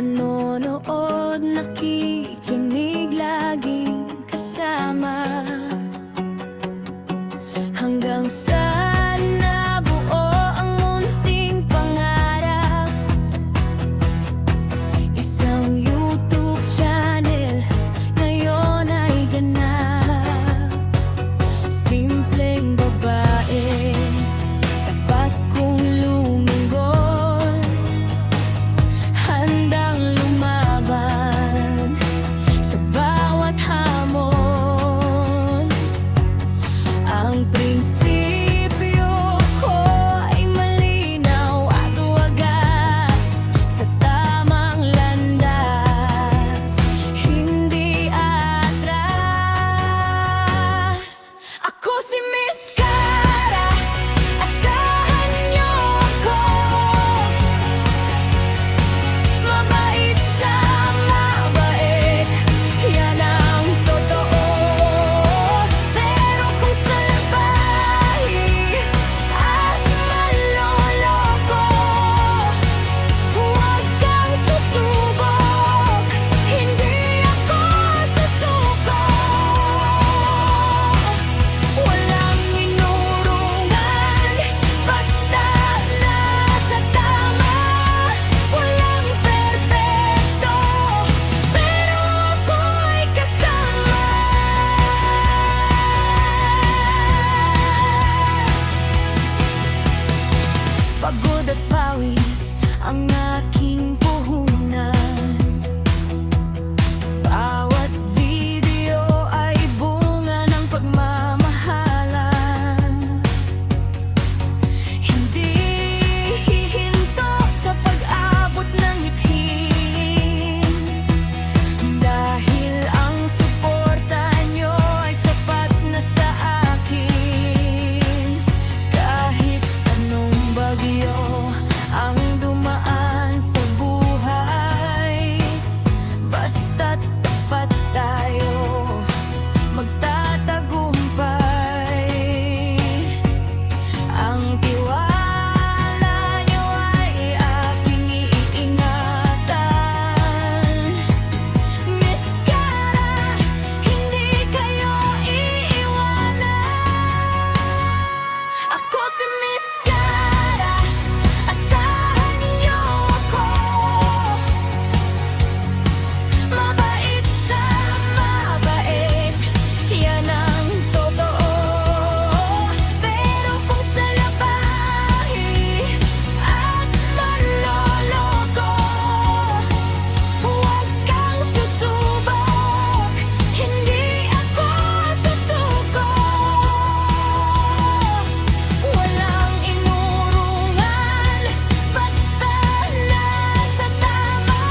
Nanonood, nakikinig, laging kasama hanggang sa nabuo ang munting pangarap. Isang YouTube channel ngayon ay ganap. Simpleng babae, tapat kong lumingon, handang lumaban sa bawat hamon. Ang prinsipyo ko ay malinaw at wagas, sa tamang landas, hindi atras. Ako si Miss Cara, asahan niyo ako. Mabait sa mabait, yan ang totoo. Pero kung sa labahi at manloloko, huwag kang susubok, hindi ako susuko. Walang inurungan, basta nasa tama. Walang perpekto, pero ako'y kasama. Pagod at pawis ang aking puhunan. Bawat video ay bunga ng pagmamahalan. Hindi hihinto sa pag-abot ng mithin, dahil ang suporta nyo ay sapat na sa akin. Kahit anong bagyo ang dumaan sa buhay, basta't tapat tayo, magtatagumpay. Ang tiwala nyo ay aking iingatan. Miss Cara, hindi kayo iiwanan. Ako si Miss Cara, asahan niyo ako. Mabait sa mabait, yan ang totoo. Pero kung sa labahi at manloloko, huwag kang susubok, hindi ako susuko. Walang inurungan, basta nasa tama.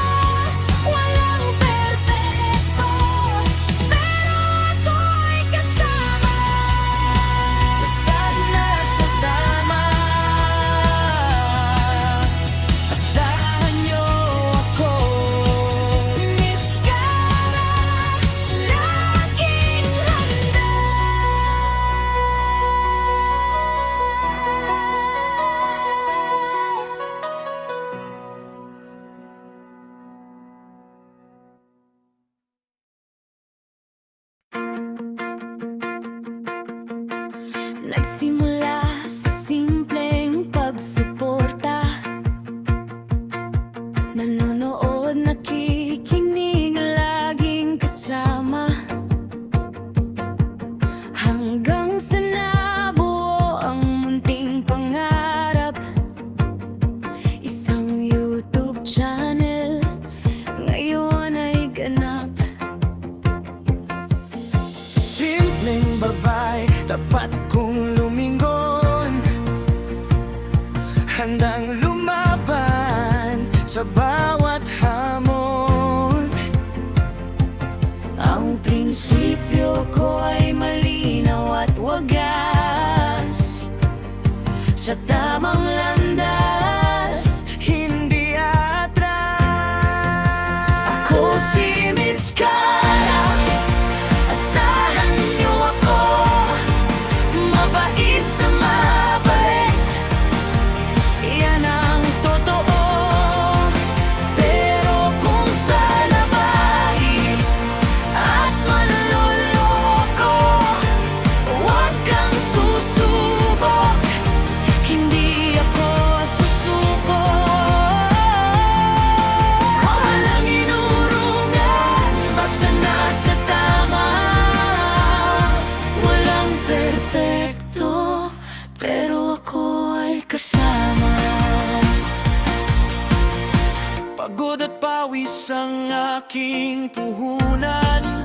Walang perpekto, pero ako'y kasama. Basta't nasa tama, asahan niyo ako. Miss Cara, laging handa. Nagsimula sa simpleng pagsuporta, nanonood, nakikinig, laging kasama, hanggang sa nabuo ang munting pangarap. Isang YouTube channel ngayon ay ganap. Simpleng babae, tapat kong lumingon, handang lumaban sa bawat hamon. Ang prinsipyo ko ay malinaw at wagas, sa tamang landas, Hindi atras. ako si Miss Cara, asahan niyo ako. Mabait sa mabait, yan ang totoo. Pero aking puhunan.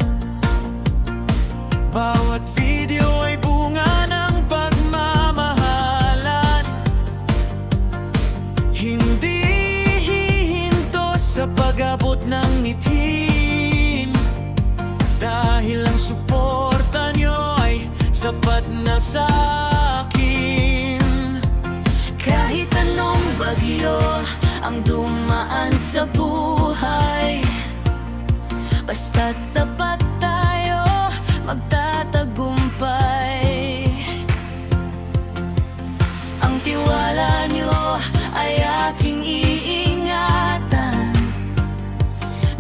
Bawat video ay bunga ng pagmamahalan. Hindi hihinto sa pag-abot ng ngiti, dahil ang suporta nyo ay sapat na sa akin. Kahit anong bagyo ang dumaan sa buhay, basta't tapat tayo, magtatagumpay. Ang tiwala nyo ay aking iingatan.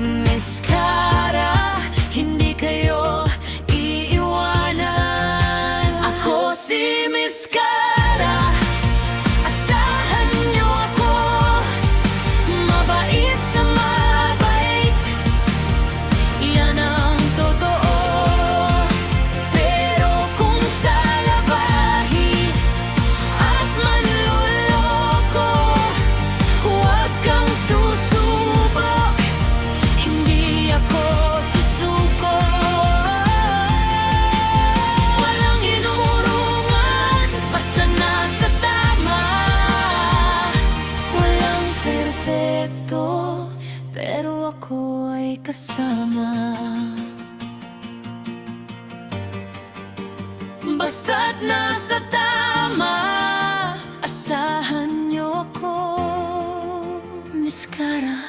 Miss Cara, hindi kayo iiwanan. Ako si Miss Cara, asahan nyo ako. Mabait sa mabait, yan ang totoo. Pero kung sa labahi at manloloko, huwag kang susubok, hindi ako susuko. Walang inurungan, basta nasa tama. Walang perpekto, pero ako ay kasama. Basta't nasa tama, asahan niyo ako. Miss Cara,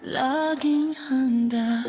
laging handa.